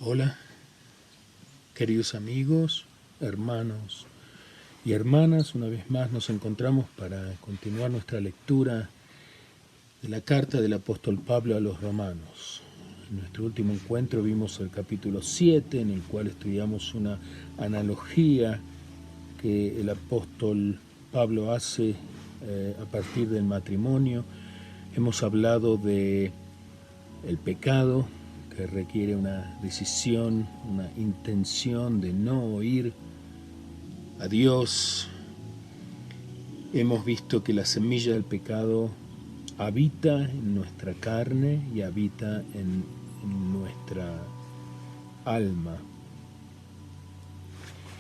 Hola, queridos amigos, hermanos y hermanas, una vez más nos encontramos para continuar nuestra lectura de la carta del apóstol Pablo a los romanos. En nuestro último encuentro vimos el capítulo 7, en el cual estudiamos una analogía que el apóstol Pablo hace a partir del matrimonio. Hemos hablado de el pecado, que requiere una decisión, una intención de no oír a Dios. Hemos visto que la semilla del pecado habita en nuestra carne y habita en nuestra alma,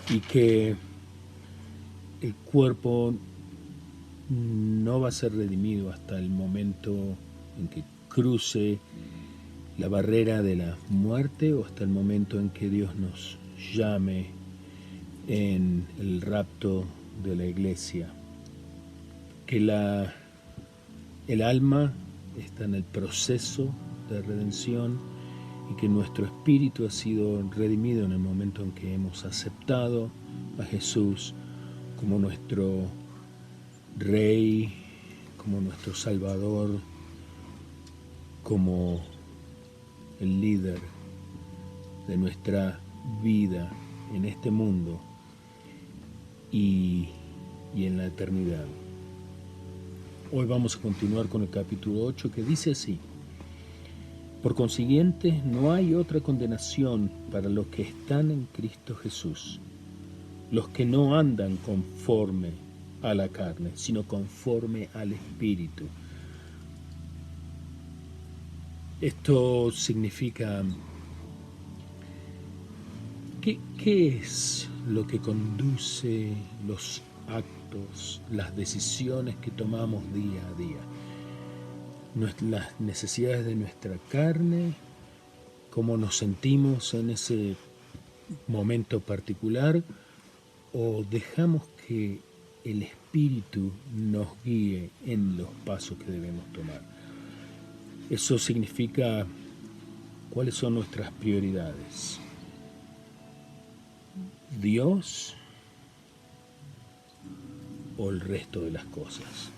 y que el cuerpo no va a ser redimido hasta el momento en que cruce la barrera de la muerte o hasta el momento en que Dios nos llame en el rapto de la iglesia. Que el alma está en el proceso de redención y que nuestro espíritu ha sido redimido en el momento en que hemos aceptado a Jesús como nuestro Rey, como nuestro Salvador, como el líder de nuestra vida en este mundo y en la eternidad. Hoy vamos a continuar con el capítulo 8, que dice así: por consiguiente, no hay otra condenación para los que están en Cristo Jesús, los que no andan conforme a la carne, sino conforme al Espíritu. Esto significa, ¿qué es lo que conduce los actos, las decisiones que tomamos día a día? Las necesidades de nuestra carne, cómo nos sentimos en ese momento particular, o dejamos que el Espíritu nos guíe en los pasos que debemos tomar. Eso significa cuáles son nuestras prioridades. ¿Dios o el resto de las cosas?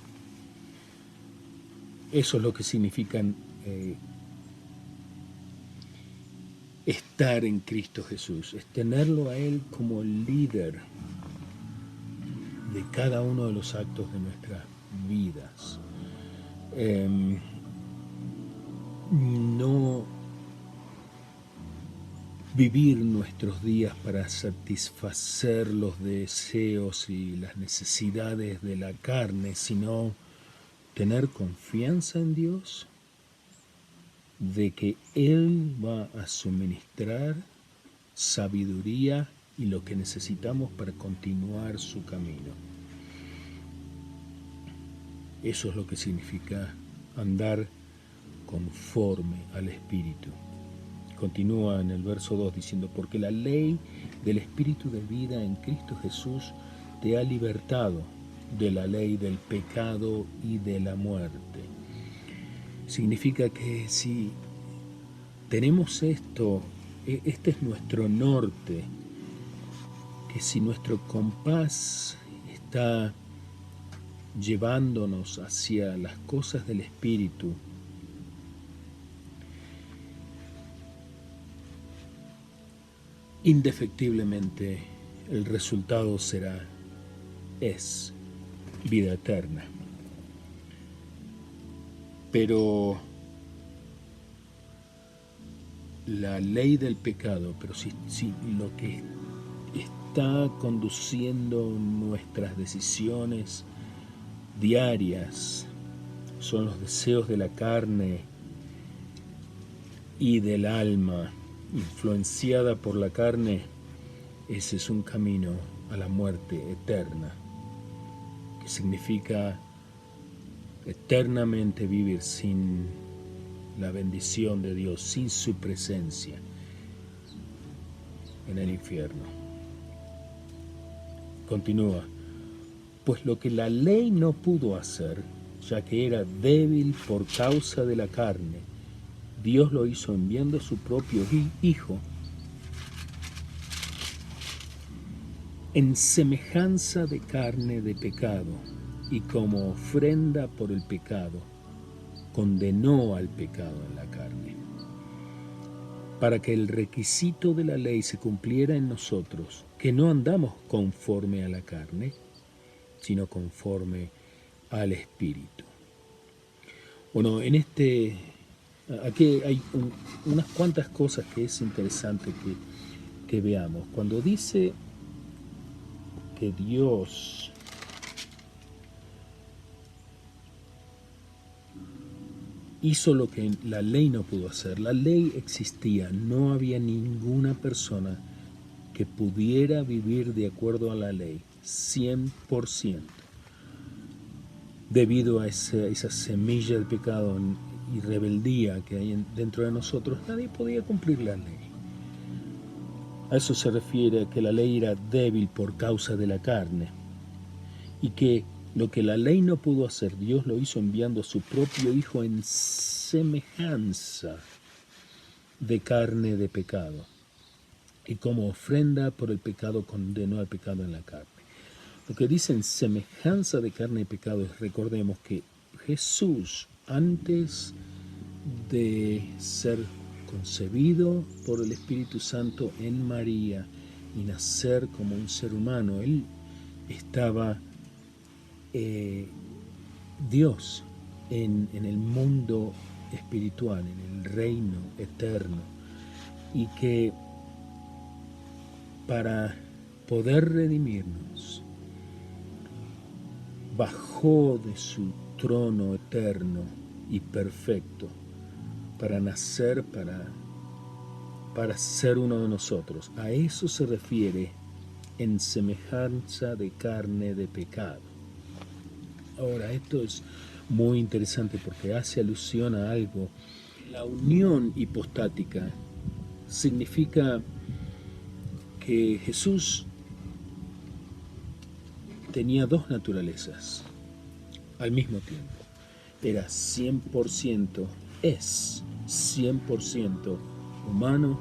Eso es lo que significa estar en Cristo Jesús, es tenerlo a Él como el líder de cada uno de los actos de nuestras vidas. No vivir nuestros días para satisfacer los deseos y las necesidades de la carne, sino tener confianza en Dios, de que Él va a suministrar sabiduría y lo que necesitamos para continuar su camino. Eso es lo que significa andar conforme al Espíritu. Continúa en el verso 2 diciendo: porque la ley del Espíritu de vida en Cristo Jesús te ha libertado de la ley del pecado y de la muerte. Significa que si tenemos esto, este es nuestro norte, que si nuestro compás está llevándonos hacia las cosas del Espíritu, indefectiblemente el resultado es vida eterna. Pero la ley del pecado, pero si lo que está conduciendo nuestras decisiones diarias son los deseos de la carne y del alma, influenciada por la carne, ese es un camino a la muerte eterna, que significa eternamente vivir sin la bendición de Dios, sin su presencia en el infierno. Continúa: pues lo que la ley no pudo hacer, ya que era débil por causa de la carne, Dios lo hizo enviando a su propio Hijo en semejanza de carne de pecado, y como ofrenda por el pecado, condenó al pecado en la carne, para que el requisito de la ley se cumpliera en nosotros, que no andamos conforme a la carne, sino conforme al Espíritu. Bueno, aquí hay unas cuantas cosas que es interesante que veamos. Cuando dice que Dios hizo lo que la ley no pudo hacer, la ley existía, no había ninguna persona que pudiera vivir de acuerdo a la ley, 100%. Debido a esa semilla del pecado y rebeldía que hay dentro de nosotros, nadie podía cumplir la ley. A eso se refiere que la ley era débil por causa de la carne, y que lo que la ley no pudo hacer, Dios lo hizo enviando a su propio Hijo en semejanza de carne de pecado, y como ofrenda por el pecado condenó al pecado en la carne. Lo que dice en semejanza de carne y pecado es, recordemos que Jesús, antes de ser concebido por el Espíritu Santo en María y nacer como un ser humano, Él estaba Dios en el mundo espiritual, en el reino eterno, y que para poder redimirnos, bajó de su trono eterno y perfecto para nacer, para ser uno de nosotros. A eso se refiere en semejanza de carne de pecado. Ahora, esto es muy interesante porque hace alusión a algo. La unión hipostática significa que Jesús tenía dos naturalezas al mismo tiempo. Era 100%, es 100% humano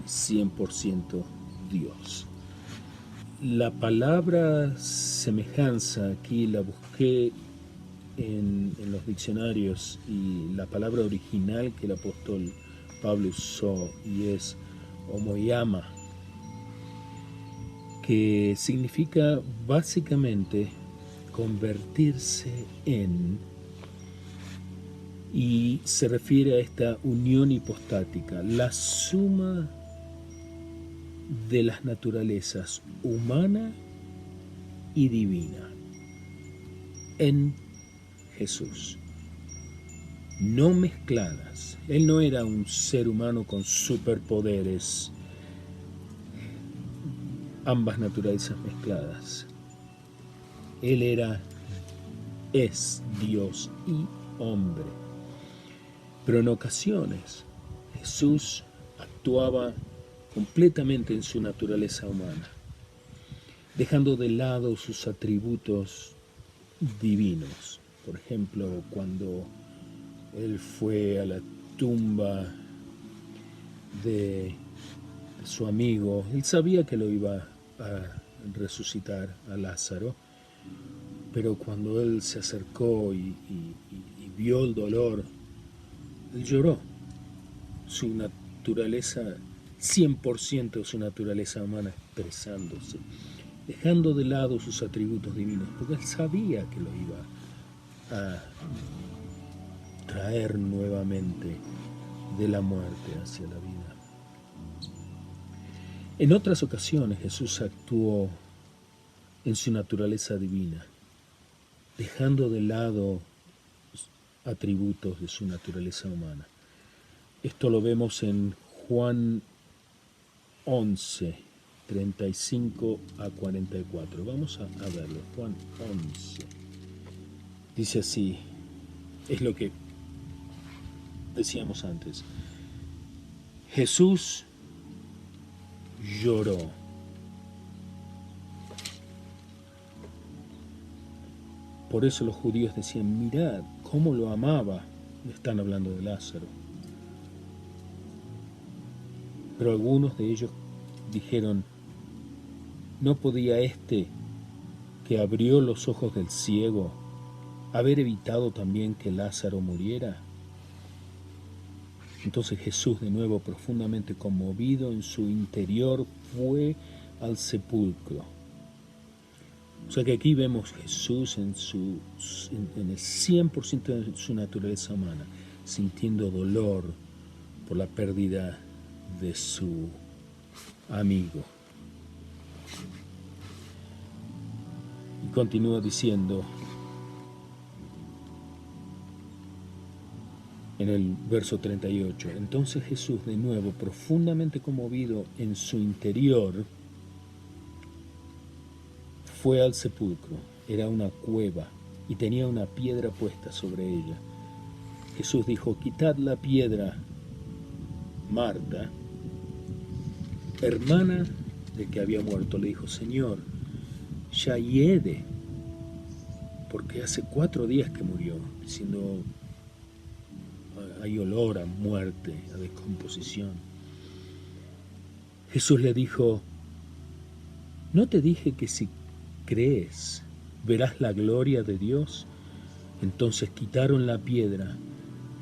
y 100% Dios. La palabra semejanza aquí la busqué en los diccionarios, y la palabra original que el apóstol Pablo usó y es homoiama, que significa básicamente convertirse en, y se refiere a esta unión hipostática, la suma de las naturalezas humana y divina en Jesús, no mezcladas. Él no era un ser humano con superpoderes, ambas naturalezas mezcladas. Él es Dios y hombre. Pero en ocasiones Jesús actuaba completamente en su naturaleza humana, dejando de lado sus atributos divinos. Por ejemplo, cuando él fue a la tumba de su amigo, él sabía que lo iba a resucitar a Lázaro, pero cuando él se acercó y vio el dolor, él lloró. Su naturaleza, 100% de su naturaleza humana expresándose, dejando de lado sus atributos divinos, porque él sabía que lo iba a traer nuevamente de la muerte hacia la vida. En otras ocasiones Jesús actuó en su naturaleza divina, dejando de lado atributos de su naturaleza humana. Esto lo vemos en Juan 11, 35 a 44. Vamos a verlo. Juan 11. Dice así, es lo que decíamos antes. Jesús lloró. Por eso los judíos decían, mirad cómo lo amaba. Están hablando de Lázaro. Pero algunos de ellos dijeron, ¿No podía este que abrió los ojos del ciego haber evitado también que Lázaro muriera? Entonces Jesús, de nuevo profundamente conmovido en su interior, fue al sepulcro. O sea que aquí vemos Jesús en el 100% de su naturaleza humana, sintiendo dolor por la pérdida de su amigo. Y continúa diciendo en el verso 38, entonces Jesús, de nuevo profundamente conmovido en su interior, fue al sepulcro. Era una cueva y tenía una piedra puesta sobre ella. Jesús dijo, quitad la piedra. Marta, hermana del que había muerto, le dijo, Señor, ya hiede, porque hace 4 días que murió, diciendo, hay olor a muerte, a descomposición. Jesús le dijo, ¿no te dije que si crees verás la gloria de Dios? Entonces quitaron la piedra.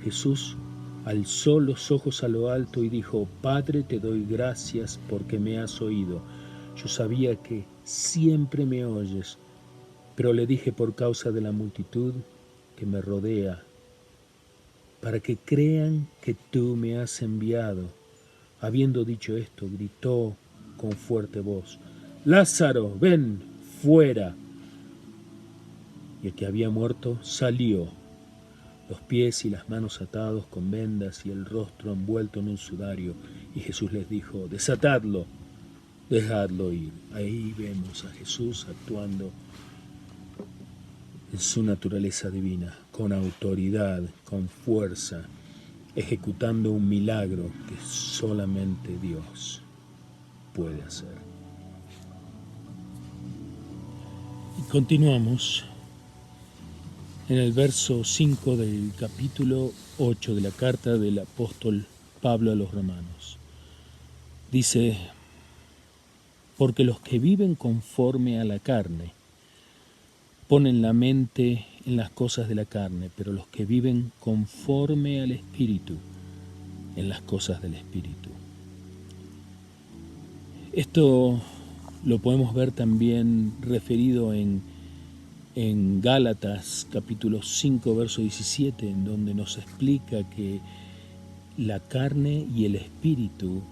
Jesús alzó los ojos a lo alto y dijo, Padre, te doy gracias porque me has oído. Yo sabía que siempre me oyes, pero le dije por causa de la multitud que me rodea, para que crean que tú me has enviado. Habiendo dicho esto, gritó con fuerte voz, Lázaro, ven fuera. Y el que había muerto salió, los pies y las manos atados con vendas y el rostro envuelto en un sudario. Y Jesús les dijo, desatadlo, dejadlo ir. Ahí vemos a Jesús actuando en su naturaleza divina, con autoridad, con fuerza, ejecutando un milagro que solamente Dios puede hacer. Y continuamos en el verso 5 del capítulo 8 de la carta del apóstol Pablo a los romanos. Dice, porque los que viven conforme a la carne ponen la mente en las cosas de la carne, pero los que viven conforme al Espíritu, en las cosas del Espíritu. Esto lo podemos ver también referido en Gálatas capítulo 5, verso 17, en donde nos explica que la carne y el espíritu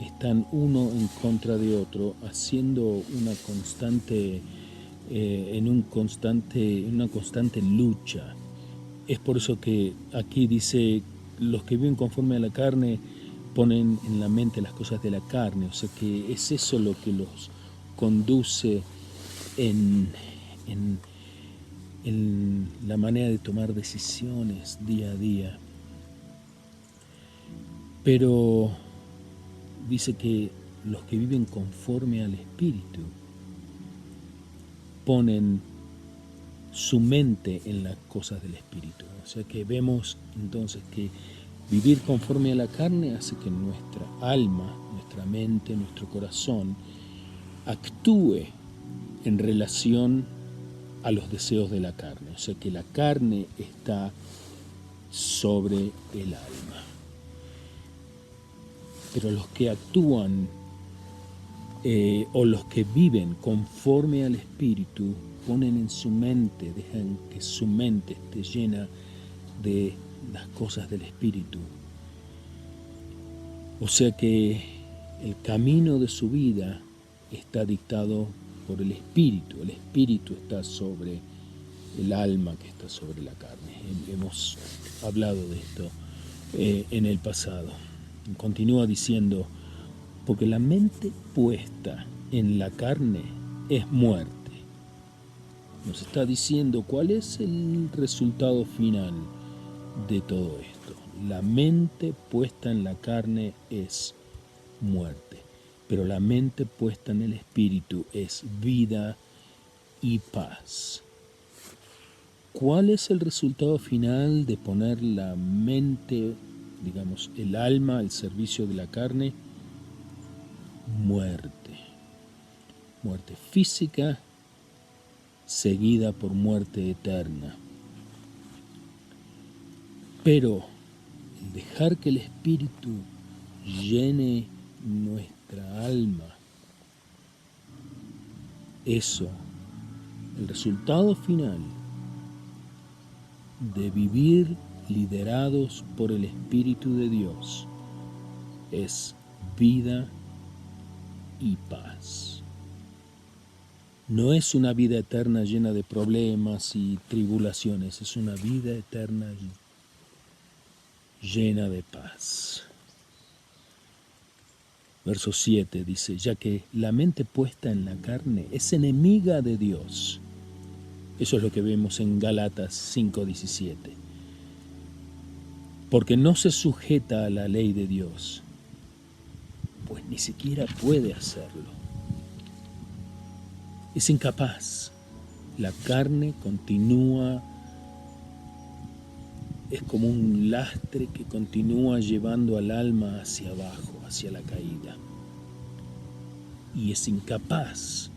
están uno en contra de otro, haciendo una constante una constante lucha. Es por eso que aquí dice, los que viven conforme a la carne ponen en la mente las cosas de la carne, o sea que es eso lo que los conduce en la manera de tomar decisiones día a día. Pero dice que los que viven conforme al Espíritu ponen su mente en las cosas del Espíritu. O sea que vemos entonces que vivir conforme a la carne hace que nuestra alma, nuestra mente, nuestro corazón actúe en relación a los deseos de la carne. O sea que la carne está sobre el alma. Pero los que actúan o los que viven conforme al Espíritu ponen en su mente, dejan que su mente esté llena de las cosas del Espíritu. O sea que el camino de su vida está dictado por el Espíritu. El Espíritu está sobre el alma que está sobre la carne. Hemos hablado de esto en el pasado. Continúa diciendo, porque la mente puesta en la carne es muerte. Nos está diciendo cuál es el resultado final de todo esto. La mente puesta en la carne es muerte, pero la mente puesta en el Espíritu es vida y paz. ¿Cuál es el resultado final de poner la mente, digamos, el alma al servicio de la carne? Muerte. muerte física seguida por muerte eterna. Pero el dejar que el Espíritu llene nuestra alma, eso, el resultado final de vivir liderados por el Espíritu de Dios, es vida y paz. No es una vida eterna llena de problemas y tribulaciones, es una vida eterna llena de paz. Verso 7 dice, ya que la mente puesta en la carne es enemiga de Dios. Eso es lo que vemos en Gálatas 5:17. Porque no se sujeta a la ley de Dios, pues ni siquiera puede hacerlo. Es incapaz. La carne continúa, es como un lastre que continúa llevando al alma hacia abajo, hacia la caída. Y es incapaz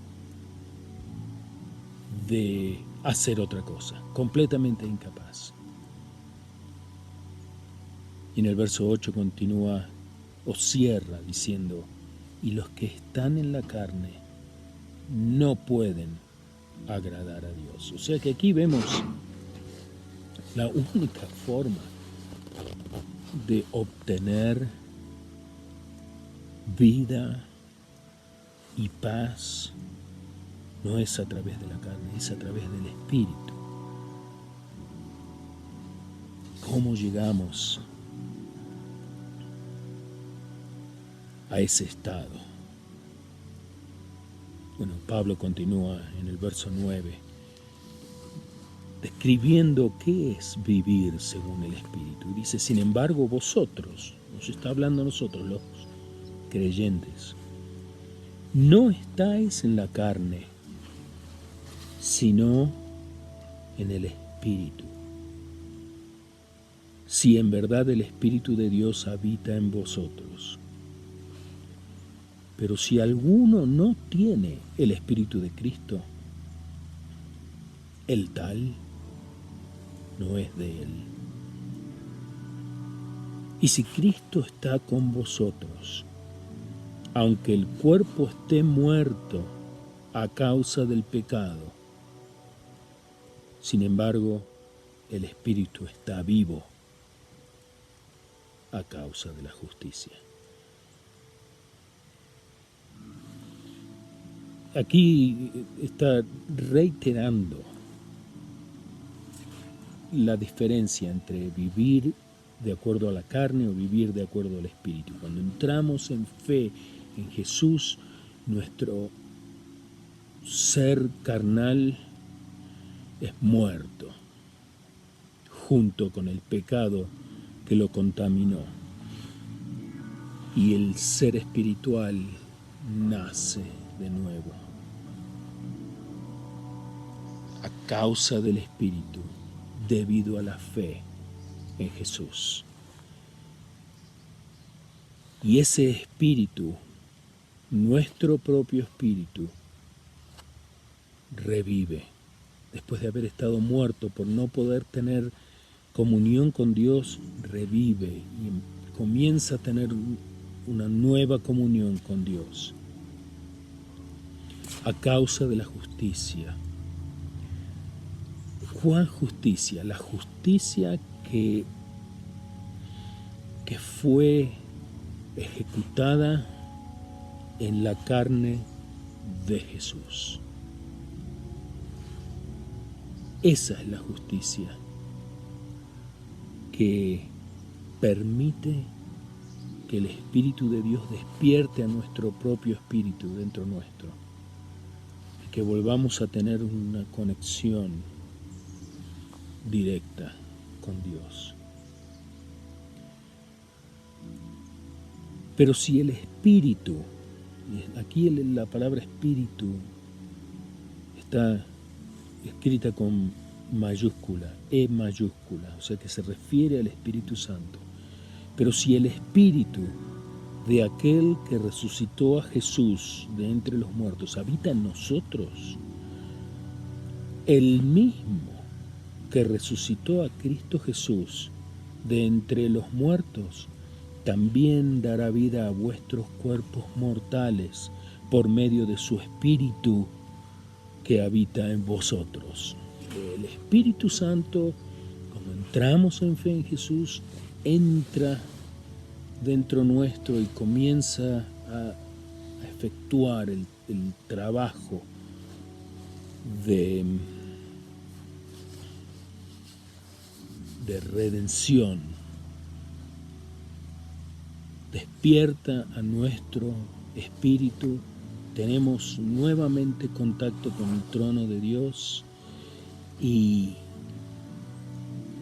de hacer otra cosa, completamente incapaz. Y en el verso 8 continúa o cierra diciendo, y los que están en la carne no pueden agradar a Dios. O sea que aquí vemos la única forma de obtener vida y paz no es a través de la carne, es a través del Espíritu. ¿Cómo llegamos a ese estado? Bueno, Pablo continúa en el verso 9, describiendo qué es vivir según el Espíritu. Dice, sin embargo, vosotros, nos está hablando a nosotros los creyentes, no estáis en la carne, sino en el Espíritu. Si en verdad el Espíritu de Dios habita en vosotros. Pero si alguno no tiene el Espíritu de Cristo, el tal no es de él. Y si Cristo está con vosotros, aunque el cuerpo esté muerto a causa del pecado, sin embargo, el Espíritu está vivo a causa de la justicia. Aquí está reiterando la diferencia entre vivir de acuerdo a la carne o vivir de acuerdo al Espíritu. Cuando entramos en fe en Jesús, nuestro ser carnal es muerto junto con el pecado que lo contaminó. Y el ser espiritual nace de nuevo a causa del Espíritu, debido a la fe en Jesús. Y ese Espíritu, nuestro propio Espíritu, revive después de haber estado muerto por no poder tener comunión con Dios, revive y comienza a tener una nueva comunión con Dios a causa de la justicia. ¿Cuál justicia? La justicia que fue ejecutada en la carne de Jesús. Esa es la justicia que permite que el Espíritu de Dios despierte a nuestro propio espíritu dentro nuestro y que volvamos a tener una conexión directa con Dios. Pero si el Espíritu, aquí la palabra Espíritu está escrita con mayúscula, E mayúscula, o sea que se refiere al Espíritu Santo. Pero si el Espíritu de aquel que resucitó a Jesús de entre los muertos habita en nosotros, el mismo que resucitó a Cristo Jesús de entre los muertos, también dará vida a vuestros cuerpos mortales por medio de su Espíritu que habita en vosotros. El Espíritu Santo, cuando entramos en fe en Jesús, entra dentro nuestro y comienza a efectuar el trabajo de redención. Despierta a nuestro espíritu, tenemos nuevamente contacto con el trono de Dios y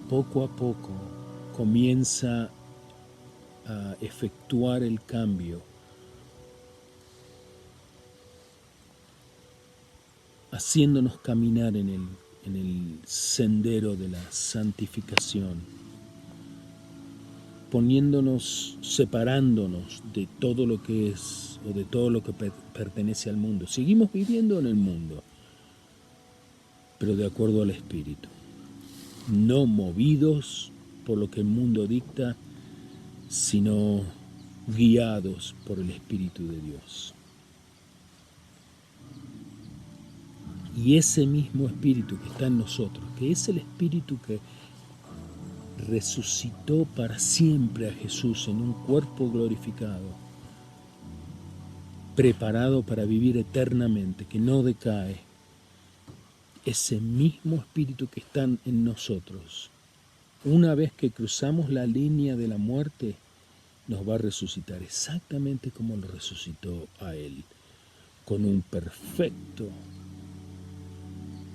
poco a poco comienza a efectuar el cambio, haciéndonos caminar en el sendero de la santificación, separándonos de todo lo que es o de todo lo que pertenece al mundo. Seguimos viviendo en el mundo, pero de acuerdo al Espíritu, no movidos por lo que el mundo dicta, sino guiados por el Espíritu de Dios. Y ese mismo Espíritu que está en nosotros, que es el Espíritu que resucitó para siempre a Jesús en un cuerpo glorificado, preparado para vivir eternamente, que no decae, ese mismo Espíritu que está en nosotros, una vez que cruzamos la línea de la muerte, nos va a resucitar exactamente como lo resucitó a Él, con un perfecto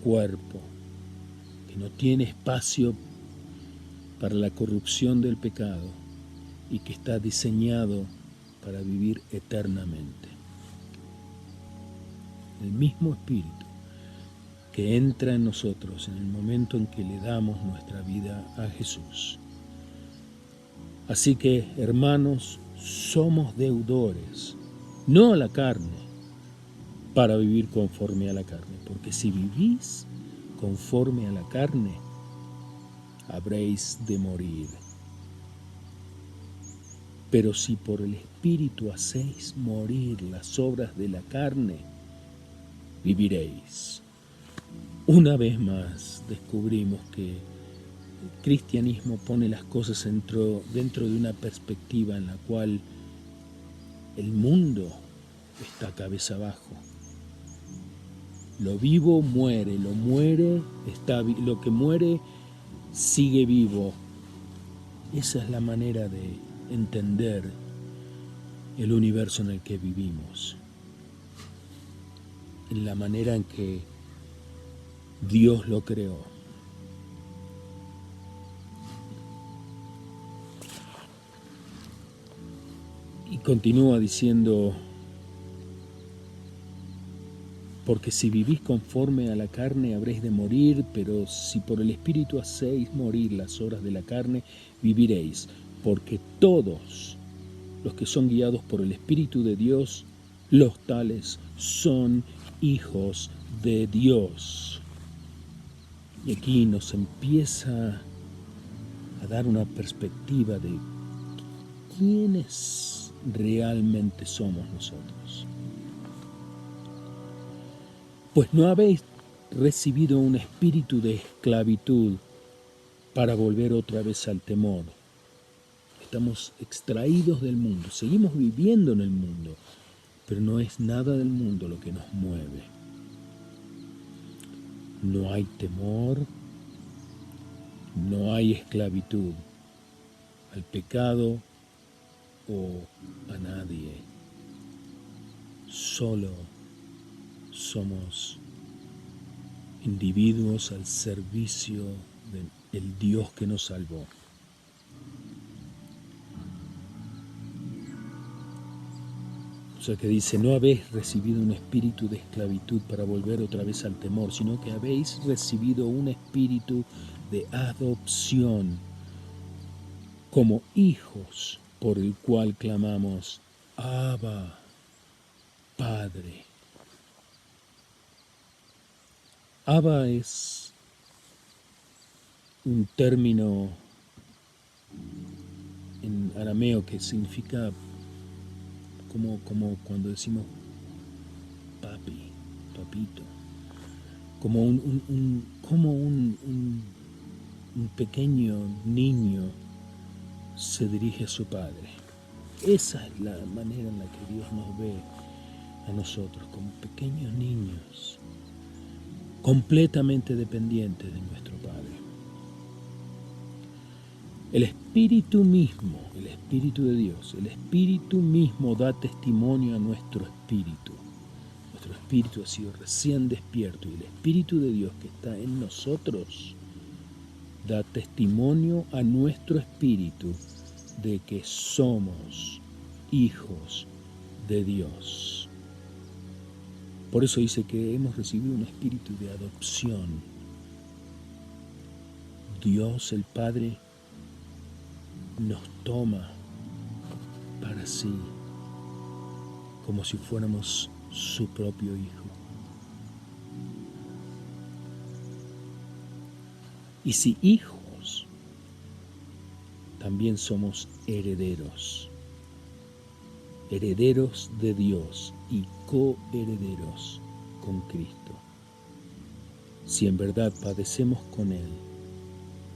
cuerpo que no tiene espacio para la corrupción del pecado y que está diseñado para vivir eternamente. El mismo Espíritu que entra en nosotros en el momento en que le damos nuestra vida a Jesús. Así que, hermanos, somos deudores, no a la carne, para vivir conforme a la carne, porque si vivís conforme a la carne, habréis de morir. Pero si por el Espíritu hacéis morir las obras de la carne, viviréis. Una vez más descubrimos que el cristianismo pone las cosas dentro de una perspectiva en la cual el mundo está cabeza abajo. Lo vivo muere, lo que muere sigue vivo. Esa es la manera de entender el universo en el que vivimos, en la manera en que Dios lo creó. Y continúa diciendo, porque si vivís conforme a la carne habréis de morir, pero si por el Espíritu hacéis morir las obras de la carne, viviréis, porque todos los que son guiados por el Espíritu de Dios, los tales son hijos de Dios. Y aquí nos empieza a dar una perspectiva de quiénes realmente somos nosotros. Pues no habéis recibido un espíritu de esclavitud para volver otra vez al temor. Estamos extraídos del mundo, seguimos viviendo en el mundo, pero no es nada del mundo lo que nos mueve. No hay temor, no hay esclavitud al pecado o a nadie. Solo somos individuos al servicio del Dios que nos salvó. O sea que dice, no habéis recibido un espíritu de esclavitud para volver otra vez al temor, sino que habéis recibido un espíritu de adopción como hijos, por el cual clamamos, Abba, Padre. Abba es un término en arameo que significa como cuando decimos papi, papito, como un pequeño niño se dirige a su padre. Esa es la manera en la que Dios nos ve a nosotros, como pequeños niños, completamente dependientes de nuestro Padre. El Espíritu mismo, el Espíritu de Dios, el Espíritu mismo da testimonio a nuestro espíritu. Nuestro espíritu ha sido recién despierto y el Espíritu de Dios que está en nosotros da testimonio a nuestro espíritu de que somos hijos de Dios. Por eso dice que hemos recibido un espíritu de adopción. Dios el Padre nos toma para sí como si fuéramos su propio hijo. Y si hijos, también somos herederos, herederos de Dios y coherederos con Cristo, si en verdad padecemos con Él,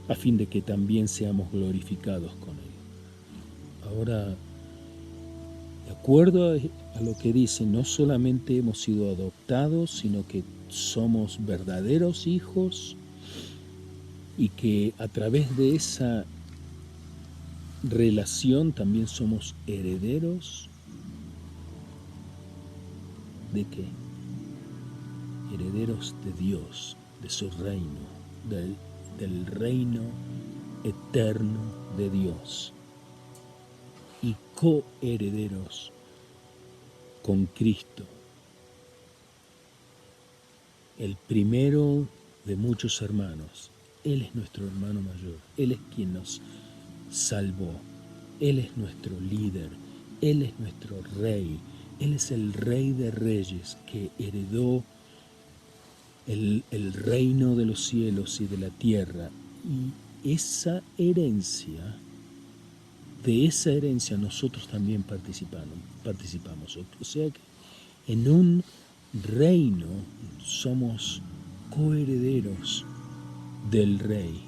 a fin de que también seamos glorificados con Él. Ahora, de acuerdo a lo que dice, no solamente hemos sido adoptados, sino que somos verdaderos hijos y que a través de esa relación también somos herederos. ¿De qué? Herederos de Dios, de su reino, del reino eterno de Dios, y coherederos con Cristo, el primero de muchos hermanos. Él es nuestro hermano mayor, Él es quien nos salvó, Él es nuestro líder, Él es nuestro rey, Él es el rey de reyes que heredó el reino de los cielos y de la tierra. Y esa herencia, de esa herencia nosotros también participamos. O sea que en un reino somos coherederos del rey,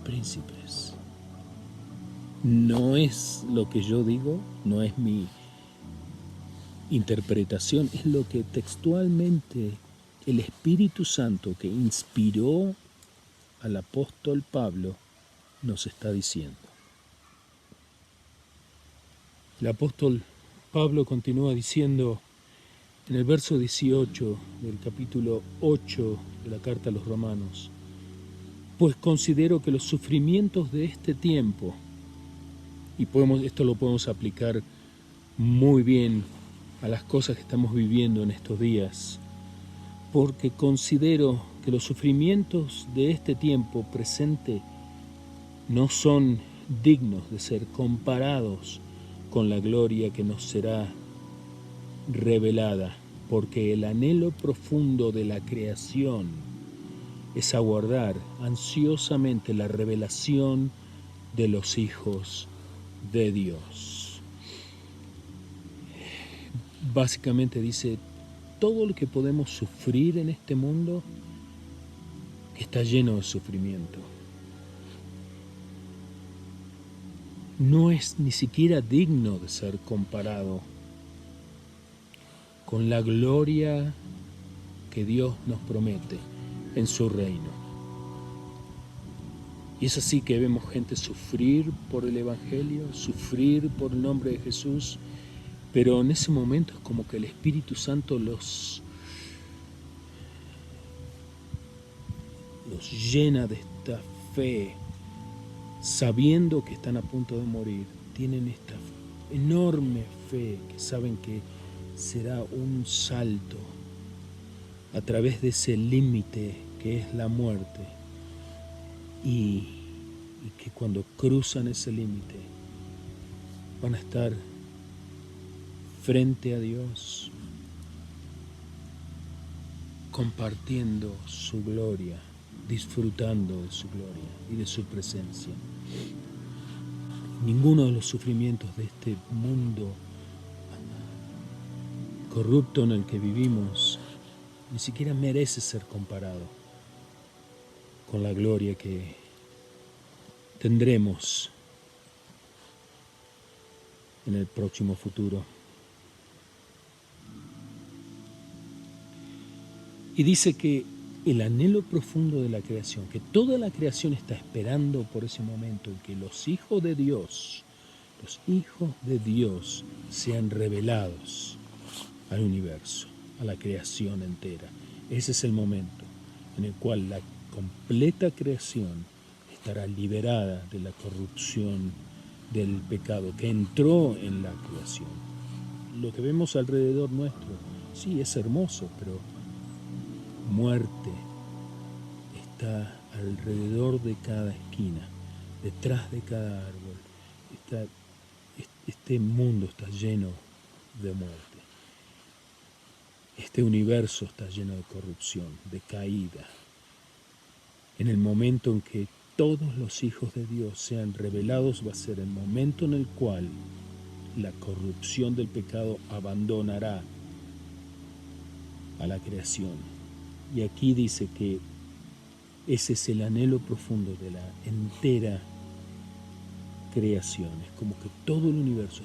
príncipes. No es lo que yo digo, no es mi interpretación, es lo que textualmente el Espíritu Santo que inspiró al apóstol Pablo nos está diciendo. El apóstol Pablo continúa diciendo en el verso 18 del capítulo 8 de la carta a los Romanos: pues considero que los sufrimientos de este tiempo, y esto lo podemos aplicar muy bien a las cosas que estamos viviendo en estos días, porque considero que los sufrimientos de este tiempo presente no son dignos de ser comparados con la gloria que nos será revelada, porque el anhelo profundo de la creación es aguardar ansiosamente la revelación de los hijos de Dios. Básicamente dice, todo lo que podemos sufrir en este mundo está lleno de sufrimiento. No es ni siquiera digno de ser comparado con la gloria que Dios nos promete en su reino. Y es así que vemos gente sufrir por el Evangelio, sufrir por el nombre de Jesús, pero en ese momento es como que el Espíritu Santo los llena de esta fe, sabiendo que están a punto de morir. Tienen esta enorme fe que saben que será un salto a través de ese límite que es la muerte, y que cuando cruzan ese límite van a estar frente a Dios, compartiendo su gloria, disfrutando de su gloria y de su presencia. Ninguno de los sufrimientos de este mundo corrupto en el que vivimos ni siquiera merece ser comparado con la gloria que tendremos en el próximo futuro. Y dice que el anhelo profundo de la creación, que toda la creación está esperando por ese momento en que los hijos de Dios sean revelados al universo, a la creación entera. Ese es el momento en el cual la completa creación estará liberada de la corrupción del pecado que entró en la creación. Lo que vemos alrededor nuestro, sí, es hermoso, pero muerte está alrededor de cada esquina, detrás de cada árbol. Este mundo está lleno de muerte. Este universo está lleno de corrupción, de caída. En el momento en que todos los hijos de Dios sean revelados, va a ser el momento en el cual la corrupción del pecado abandonará a la creación. Y aquí dice que ese es el anhelo profundo de la entera creación. Es como que todo el universo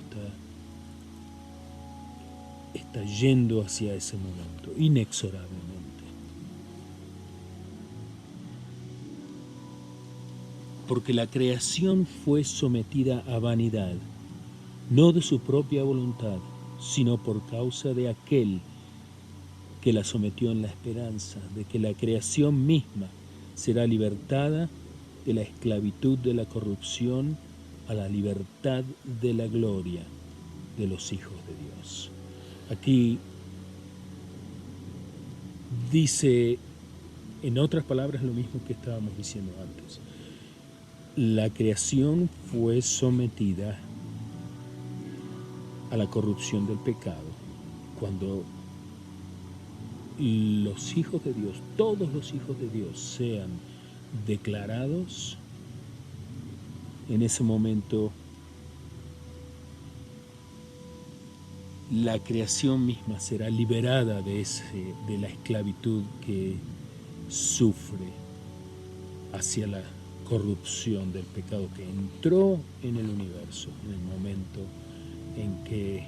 está yendo hacia ese momento, inexorablemente. Porque la creación fue sometida a vanidad, no de su propia voluntad, sino por causa de aquel que la sometió en la esperanza de que la creación misma será libertada de la esclavitud de la corrupción a la libertad de la gloria de los hijos de Dios. Aquí dice, en otras palabras, lo mismo que estábamos diciendo antes. La creación fue sometida a la corrupción del pecado cuando los hijos de Dios, todos los hijos de Dios, sean declarados. En ese momento la creación misma será liberada de la esclavitud que sufre hacia la corrupción del pecado que entró en el universo en el momento en que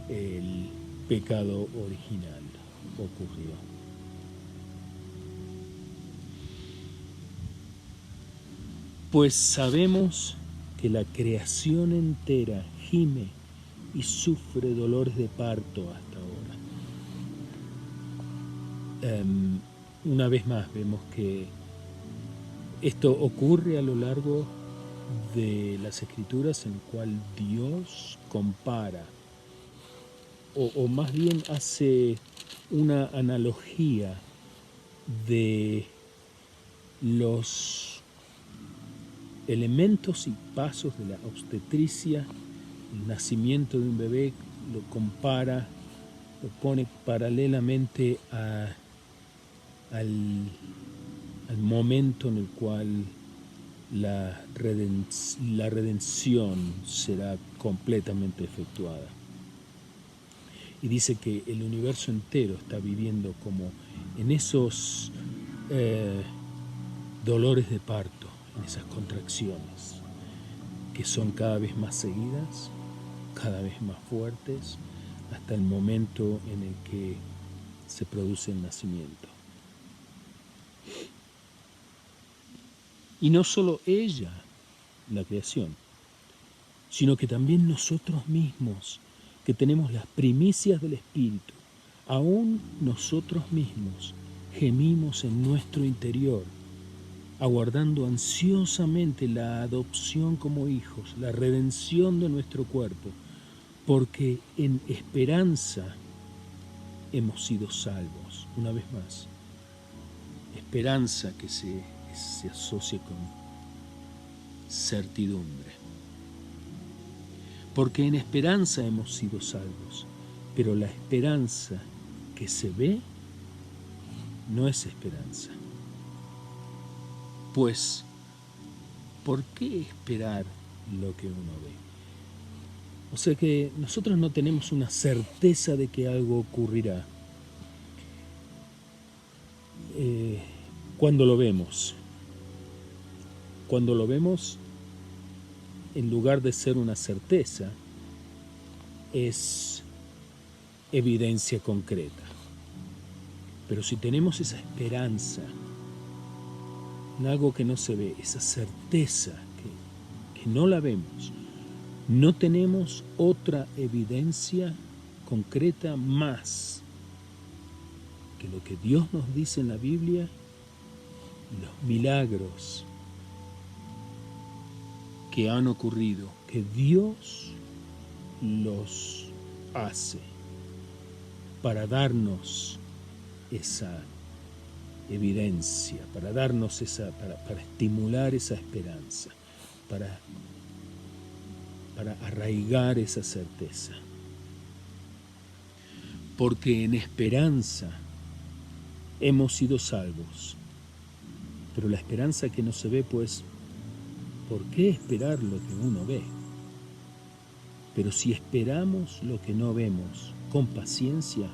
el pecado original ocurrió. Pues sabemos que la creación entera gime y sufre dolores de parto hasta ahora. Una vez más vemos que esto ocurre a lo largo de las Escrituras, en el cual Dios compara, o más bien hace una analogía de los elementos y pasos de la obstetricia, el nacimiento de un bebé, lo compara, lo pone paralelamente al momento en el cual la redención será completamente efectuada. Y dice que el universo entero está viviendo como en esos dolores de parto, en esas contracciones, que son cada vez más seguidas, cada vez más fuertes, hasta el momento en el que se produce el nacimiento. Y no solo ella, la creación, sino que también nosotros mismos, que tenemos las primicias del Espíritu, aún nosotros mismos gemimos en nuestro interior, aguardando ansiosamente la adopción como hijos, la redención de nuestro cuerpo, porque en esperanza hemos sido salvos. Una vez más, esperanza que se asocia con certidumbre. Porque en esperanza hemos sido salvos, pero la esperanza que se ve no es esperanza. Pues, ¿por qué esperar lo que uno ve? O sea que nosotros no tenemos una certeza de que algo ocurrirá cuando lo vemos. Cuando lo vemos, en lugar de ser una certeza, es evidencia concreta. Pero si tenemos esa esperanza en algo que no se ve, esa certeza que no la vemos, no tenemos otra evidencia concreta más que lo que Dios nos dice en la Biblia, los milagros que han ocurrido, que Dios los hace para darnos esa evidencia, para darnos para estimular esa esperanza, para arraigar esa certeza. Porque en esperanza hemos sido salvos. Pero la esperanza que no se ve, pues, ¿por qué esperar lo que uno ve? Pero si esperamos lo que no vemos con paciencia,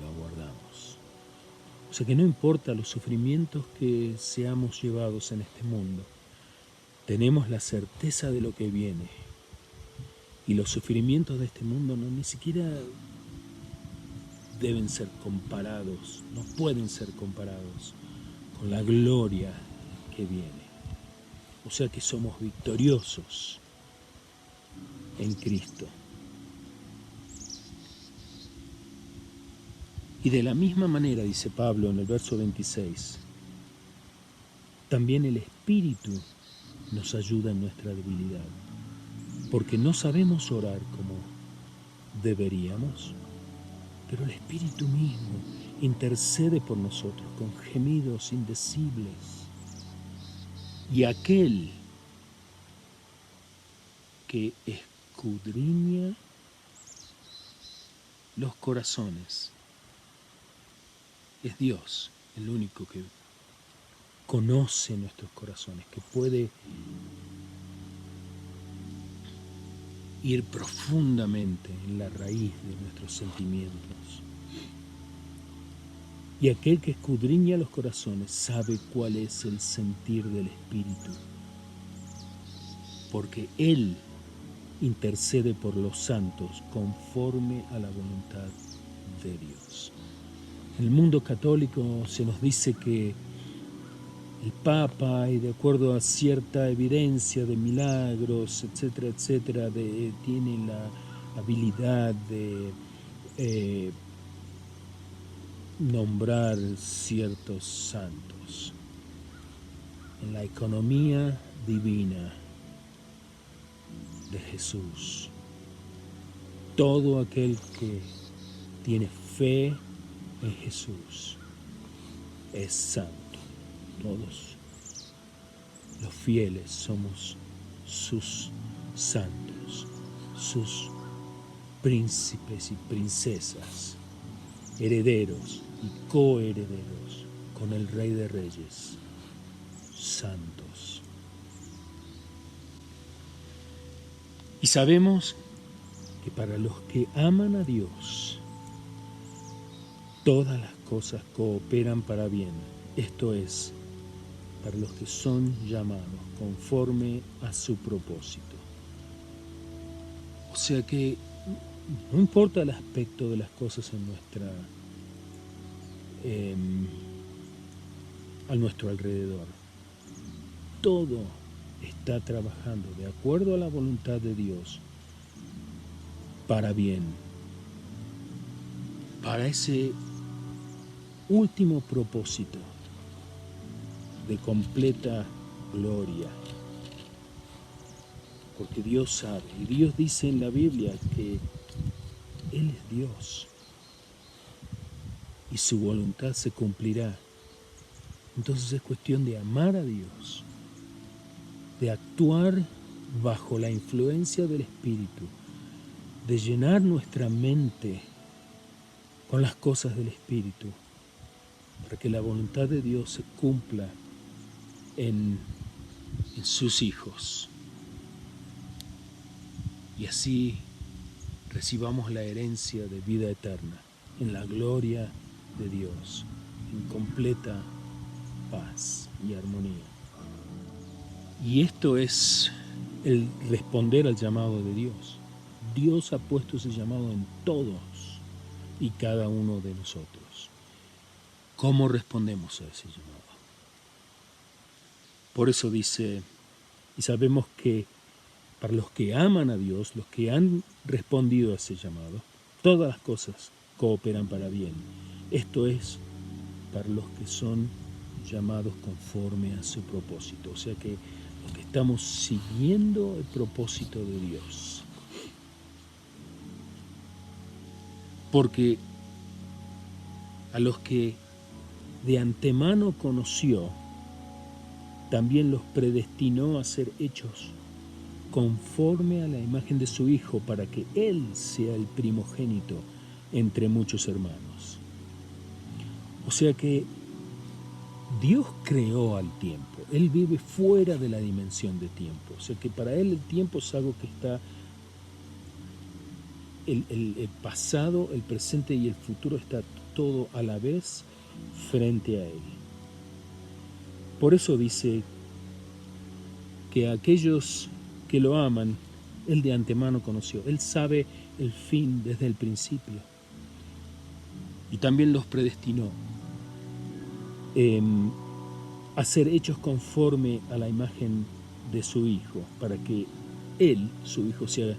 lo aguardamos. O sea que no importa los sufrimientos que seamos llevados en este mundo, tenemos la certeza de lo que viene. Y los sufrimientos de este mundo ni siquiera deben ser comparados, no pueden ser comparados con la gloria que viene. O sea que somos victoriosos en Cristo. Y de la misma manera, dice Pablo en el verso 26, también el Espíritu nos ayuda en nuestra debilidad, porque no sabemos orar como deberíamos, pero el Espíritu mismo intercede por nosotros con gemidos indecibles. Y aquel que escudriña los corazones es Dios, el único que conoce nuestros corazones, que puede ir profundamente en la raíz de nuestros sentimientos. Y aquel que escudriña los corazones sabe cuál es el sentir del Espíritu, porque Él intercede por los santos conforme a la voluntad de Dios. En el mundo católico se nos dice que el Papa, y de acuerdo a cierta evidencia de milagros, etcétera, etcétera, tiene la habilidad de nombrar ciertos santos. En la economía divina de Jesús, todo aquel que tiene fe en Jesús es santo. Todos los fieles somos sus santos, sus príncipes y princesas, herederos y coherederos con el Rey de Reyes, santos. Y sabemos que para los que aman a Dios, todas las cosas cooperan para bien, esto es, para los que son llamados conforme a su propósito. O sea que no importa el aspecto de las cosas a nuestro alrededor, todo está trabajando de acuerdo a la voluntad de Dios para bien, para ese último propósito de completa gloria. Porque Dios sabe, y Dios dice en la Biblia que Él es Dios y su voluntad se cumplirá. Entonces es cuestión de amar a Dios, de actuar bajo la influencia del Espíritu, de llenar nuestra mente con las cosas del Espíritu, para que la voluntad de Dios se cumpla en sus hijos. Y así recibamos la herencia de vida eterna, en la gloria de Dios, en completa paz y armonía. Y esto es el responder al llamado de Dios. Dios ha puesto ese llamado en todos y cada uno de nosotros. ¿Cómo respondemos a ese llamado? Por eso dice, y sabemos que para los que aman a Dios, los que han respondido a ese llamado, todas las cosas cooperan para bien. Esto es para los que son llamados conforme a su propósito. O sea que los que estamos siguiendo el propósito de Dios. Porque a los que de antemano conoció, también los predestinó a ser hechos conforme a la imagen de su Hijo, para que Él sea el primogénito entre muchos hermanos. O sea que Dios creó al tiempo. Él vive fuera de la dimensión de tiempo. O sea que para Él el tiempo es algo que está, el pasado, el presente y el futuro está todo a la vez frente a Él. Por eso dice que aquellos que lo aman, Él de antemano conoció. Él sabe el fin desde el principio. Y también los predestinó a ser hechos conforme a la imagen de su Hijo, para que Él, su Hijo, sea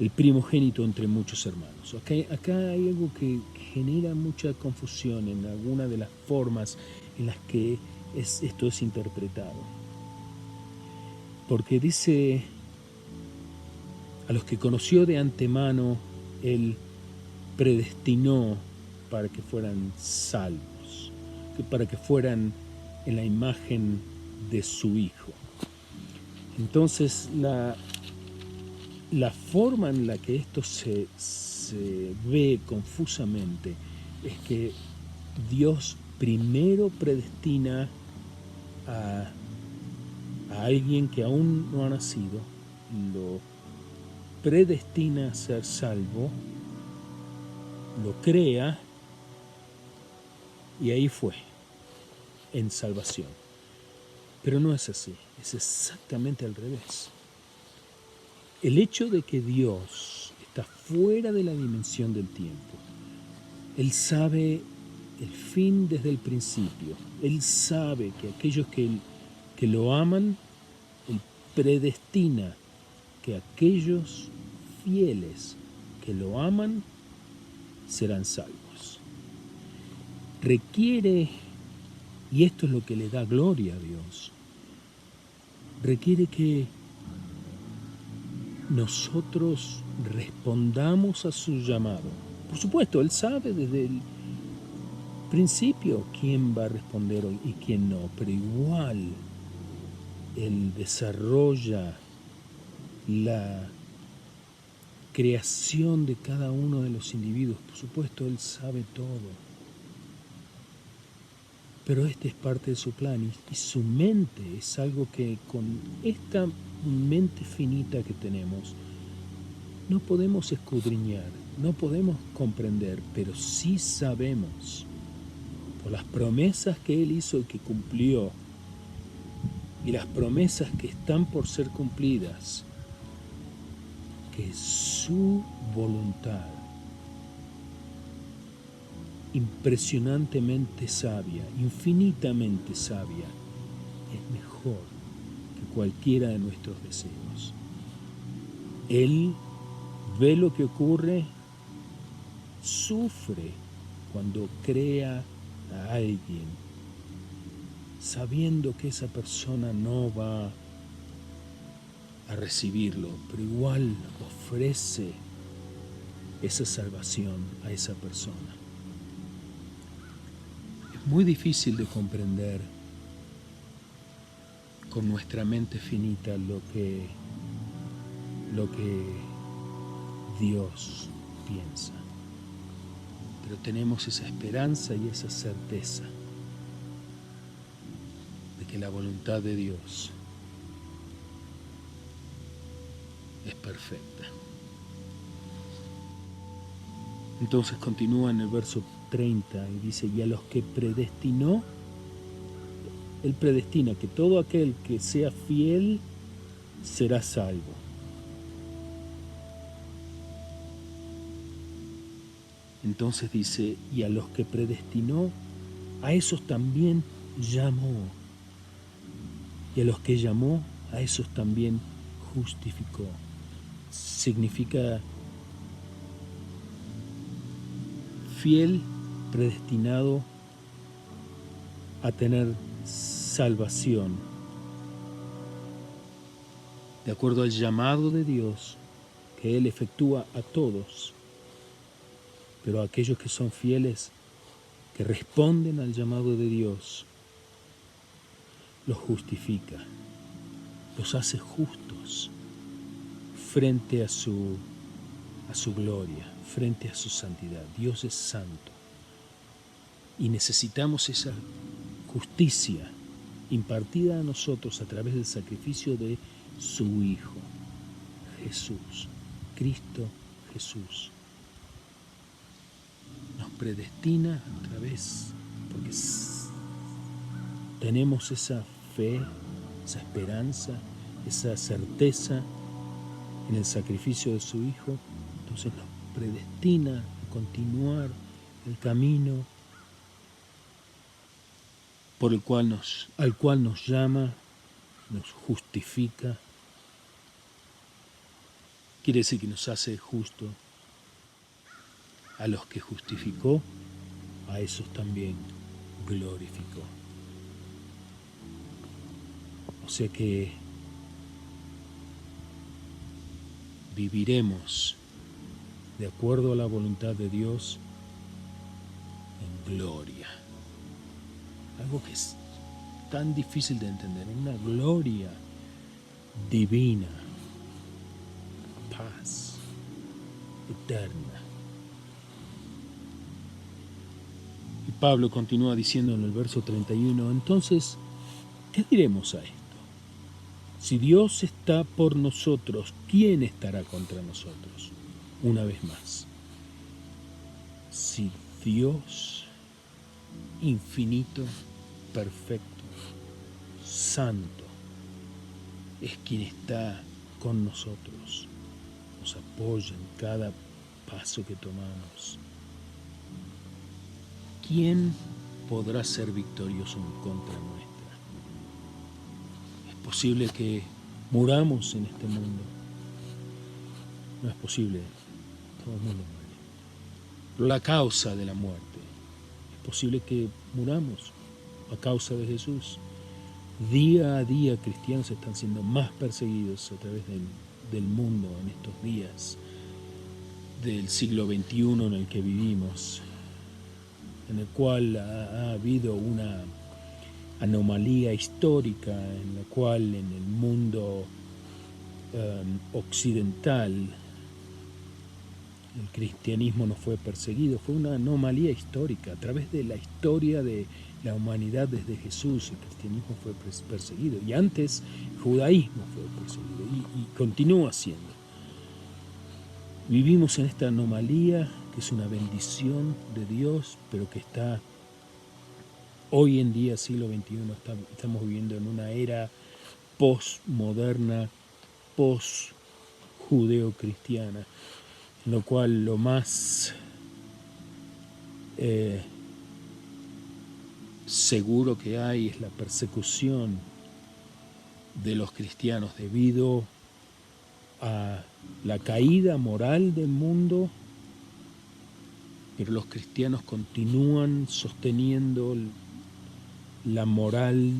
el primogénito entre muchos hermanos. Acá hay algo que genera mucha confusión en alguna de las formas en las que esto es interpretado. Porque dice, a los que conoció de antemano, Él predestinó para que fueran salvos, para que fueran en la imagen de su Hijo. Entonces, la forma en la que esto se ve confusamente es que Dios primero predestina a alguien que aún no ha nacido, lo predestina a ser salvo, lo crea y ahí fue, en salvación. Pero no es así, es exactamente al revés. El hecho de que Dios está fuera de la dimensión del tiempo, Él sabe el fin desde el principio, Él sabe que aquellos que lo aman, Él predestina que aquellos fieles que lo aman serán salvos. Requiere, y esto es lo que le da gloria a Dios, requiere que nosotros respondamos a su llamado. Por supuesto, Él sabe desde el principio quién va a responder y quién no, pero igual Él desarrolla la creación de cada uno de los individuos. Por supuesto, Él sabe todo. Pero este es parte de su plan y su mente es algo que con esta mente finita que tenemos no podemos escudriñar, no podemos comprender, pero sí sabemos por las promesas que Él hizo y que cumplió y las promesas que están por ser cumplidas, que su voluntad impresionantemente sabia, infinitamente sabia, es mejor que cualquiera de nuestros deseos. Él ve lo que ocurre, sufre cuando crea a alguien, sabiendo que esa persona no va a recibirlo, pero igual ofrece esa salvación a esa persona. Es muy difícil de comprender con nuestra mente finita lo que Dios piensa. Pero tenemos esa esperanza y esa certeza de que la voluntad de Dios es perfecta. Entonces continúa en el verso 30 y dice, y a los que predestinó, Él predestina que todo aquel que sea fiel será salvo. Entonces dice, y a los que predestinó, a esos también llamó. Y a los que llamó, a esos también justificó. Significa fiel, predestinado a tener salvación. De acuerdo al llamado de Dios que Él efectúa a todos. Pero a aquellos que son fieles, que responden al llamado de Dios, los justifica, los hace justos frente a su gloria, frente a su santidad. Dios es santo y necesitamos esa justicia impartida a nosotros a través del sacrificio de su Hijo, Jesús, Cristo Jesús. Nos predestina a través, porque tenemos esa fe, esa esperanza, esa certeza en el sacrificio de su Hijo. Entonces nos predestina a continuar el camino al cual nos llama, nos justifica. Quiere decir que nos hace justo. A los que justificó, a esos también glorificó. O sea que viviremos de acuerdo a la voluntad de Dios en gloria. Algo que es tan difícil de entender, una gloria divina, paz eterna. Y Pablo continúa diciendo en el verso 31, entonces, ¿qué diremos a esto? Si Dios está por nosotros, ¿quién estará contra nosotros? Una vez más, si Dios infinito, perfecto, santo, es quien está con nosotros, nos apoya en cada paso que tomamos, ¿quién podrá ser victorioso en contra nuestra? ¿Es posible que muramos en este mundo? No es posible, todo el mundo muere. Pero la causa de la muerte, es posible que muramos a causa de Jesús. Día a día cristianos están siendo más perseguidos a través del mundo en estos días del siglo XXI en el que vivimos, en el cual ha habido una anomalía histórica en la cual en el mundo occidental el cristianismo no fue perseguido, fue una anomalía histórica. A través de la historia de la humanidad desde Jesús, el cristianismo fue perseguido, y antes el judaísmo fue perseguido y continúa siendo. Vivimos en esta anomalía que es una bendición de Dios, pero que está hoy en día, siglo XXI, estamos viviendo en una era postmoderna, post-judeo-cristiana, en lo cual lo más seguro que hay es la persecución de los cristianos debido a la caída moral del mundo, pero los cristianos continúan sosteniendo la moral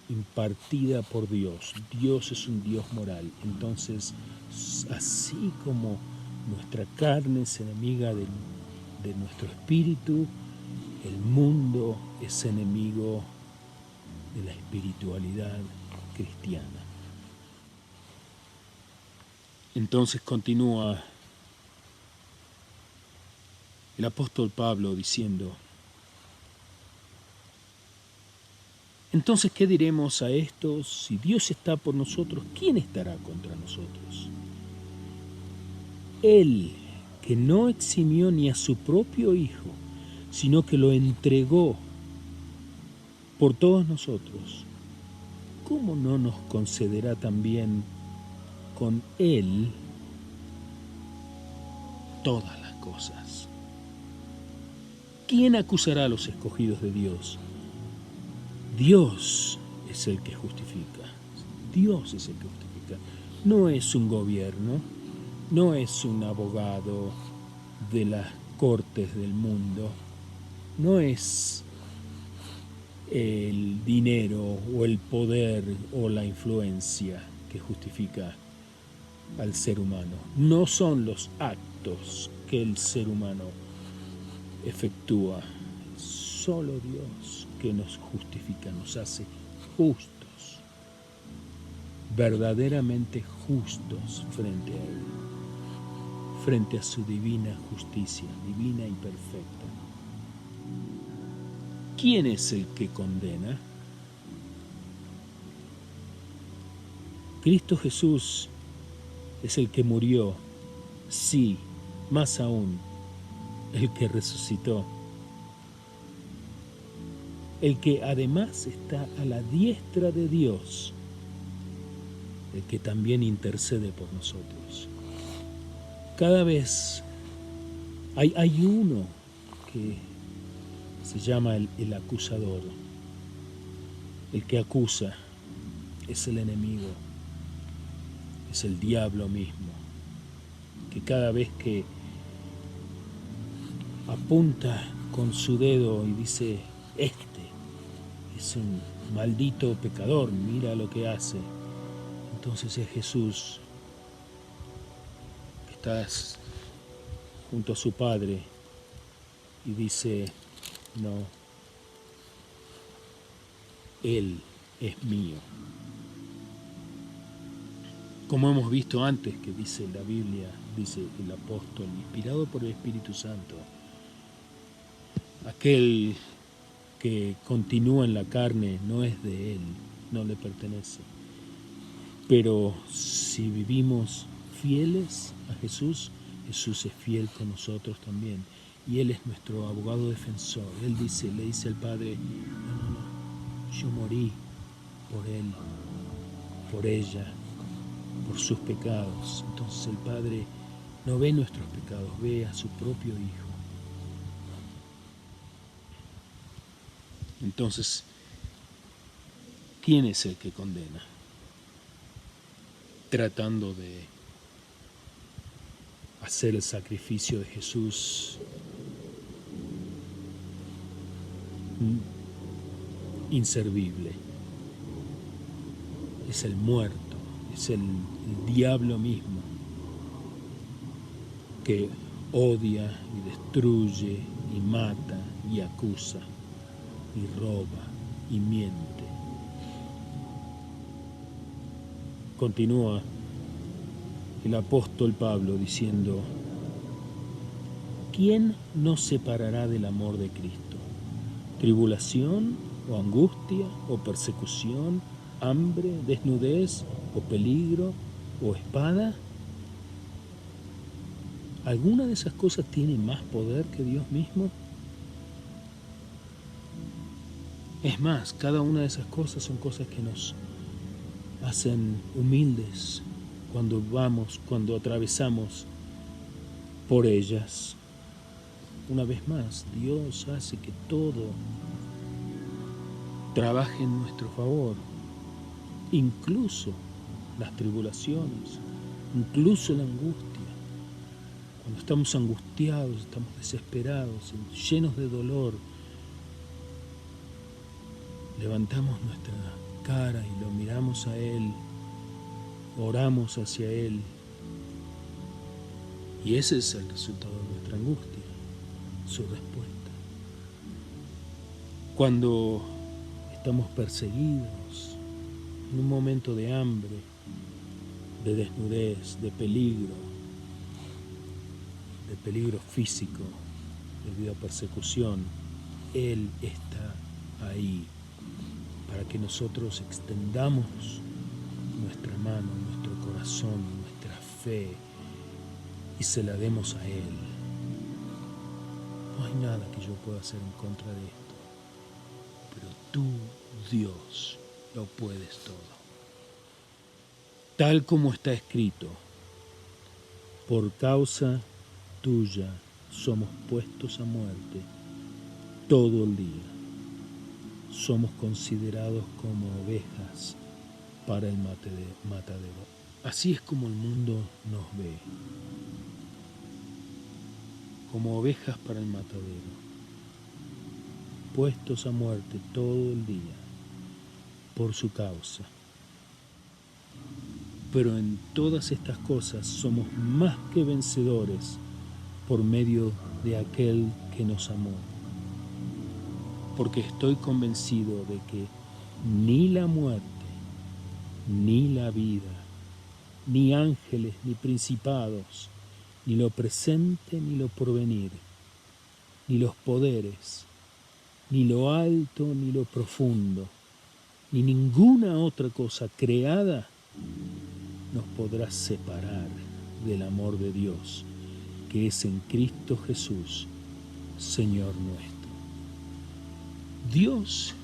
impartida por Dios. Dios es un Dios moral. Entonces, así como nuestra carne es enemiga de nuestro espíritu, el mundo es enemigo de la espiritualidad cristiana. Entonces continúa el apóstol Pablo diciendo: entonces, ¿qué diremos a estos? Si Dios está por nosotros, ¿quién estará contra nosotros? Él, que no eximió ni a su propio Hijo, sino que lo entregó por todos nosotros, ¿cómo no nos concederá también con Él todas las cosas? ¿Quién acusará a los escogidos de Dios? Dios es el que justifica. Dios es el que justifica. No es un gobierno, no es un abogado de las cortes del mundo, no es el dinero o el poder o la influencia que justifica al ser humano. No son los actos que el ser humano efectúa. Solo Dios que nos justifica, nos hace justos, verdaderamente justos frente a Él, frente a su divina justicia, divina y perfecta. ¿Quién es el que condena? Cristo Jesús es el que murió, sí, más aún, el que resucitó, el que además está a la diestra de Dios, el que también intercede por nosotros. Cada vez hay uno que se llama el acusador. El que acusa es el enemigo, es el diablo mismo, que cada vez que apunta con su dedo y dice: este es un maldito pecador, mira lo que hace. Entonces es Jesús que está junto a su Padre y dice: no, Él es mío. Como hemos visto antes, que dice la Biblia, dice el apóstol, inspirado por el Espíritu Santo, aquel que continúa en la carne no es de Él, no le pertenece. Pero si vivimos fieles a Jesús, Jesús es fiel con nosotros también. Y Él es nuestro abogado defensor. Él le dice al Padre: no, yo morí por Él, por ella, por sus pecados. Entonces el Padre no ve nuestros pecados, ve a su propio Hijo. Entonces, ¿quién es el que condena? Tratando de hacer el sacrificio de Jesús inservible. Es el muerto, es el diablo mismo que odia y destruye y mata y acusa y roba y miente. Continúa el apóstol Pablo diciendo: ¿quién nos separará del amor de Cristo? ¿Tribulación o angustia o persecución, hambre, desnudez o peligro o espada? ¿Alguna de esas cosas tiene más poder que Dios mismo? Es más, cada una de esas cosas son cosas que nos hacen humildes cuando atravesamos por ellas. Una vez más, Dios hace que todo trabaje en nuestro favor, incluso las tribulaciones, incluso la angustia. Cuando estamos angustiados, estamos desesperados, llenos de dolor, levantamos nuestra cara y lo miramos a Él, oramos hacia Él, y ese es el resultado de nuestra angustia, su respuesta. Cuando estamos perseguidos, en un momento de hambre, de desnudez, de peligro físico, debido a persecución, Él está ahí para que nosotros extendamos nuestra mano, nuestro corazón, nuestra fe y se la demos a Él. No hay nada que yo pueda hacer en contra de esto, pero tú, Dios, lo puedes todo. Tal como está escrito, por causa tuya somos puestos a muerte todo el día. Somos considerados como ovejas para el matadero. Así es como el mundo nos ve, como ovejas para el matadero, puestos a muerte todo el día por su causa. Pero en todas estas cosas somos más que vencedores por medio de aquel que nos amó. Porque estoy convencido de que ni la muerte, ni la vida, ni ángeles, ni principados, ni lo presente, ni lo porvenir, ni los poderes, ni lo alto, ni lo profundo, ni ninguna otra cosa creada nos podrá separar del amor de Dios, que es en Cristo Jesús, Señor nuestro. Dios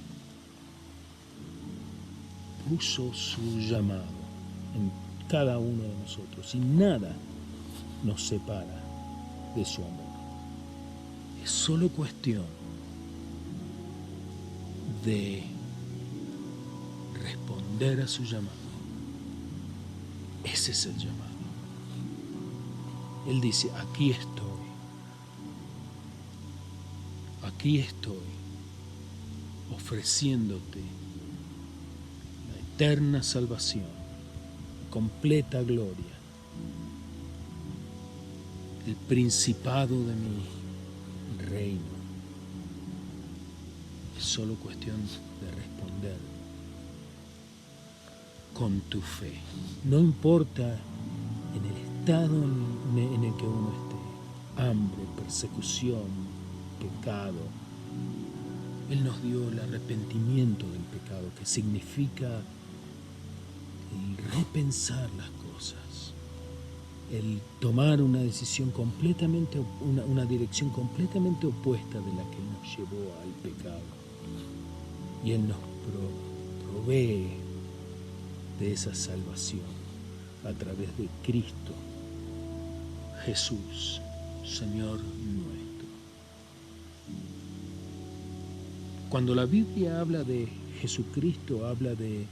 puso su llamado en cada uno de nosotros y nada nos separa de su amor. Es solo cuestión de responder a su llamado. Ese es el llamado. Él dice, aquí estoy, ofreciéndote la eterna salvación, completa gloria, el principado de mi reino. Es solo cuestión de responder con tu fe. No importa en el estado en el que uno esté, hambre, persecución, pecado. Él nos dio el arrepentimiento del pecado, que significa el repensar las cosas, el tomar una decisión completamente, una dirección completamente opuesta de la que nos llevó al pecado. Y Él nos provee de esa salvación a través de Cristo Jesús, Señor nuestro. Cuando la Biblia habla de Jesucristo, habla de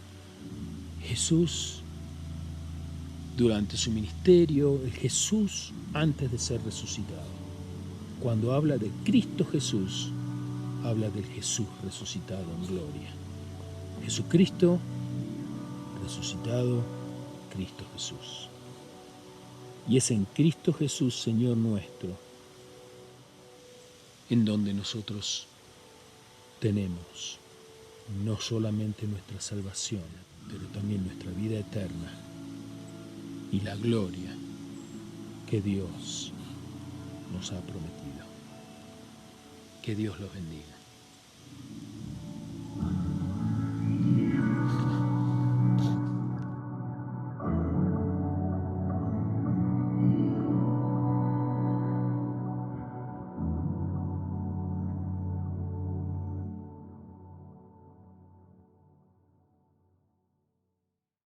Jesús durante su ministerio, el Jesús antes de ser resucitado. Cuando habla de Cristo Jesús, habla del Jesús resucitado en gloria. Jesucristo resucitado, Cristo Jesús. Y es en Cristo Jesús, Señor nuestro, en donde nosotros tenemos no solamente nuestra salvación, pero también nuestra vida eterna y la gloria que Dios nos ha prometido. Que Dios los bendiga.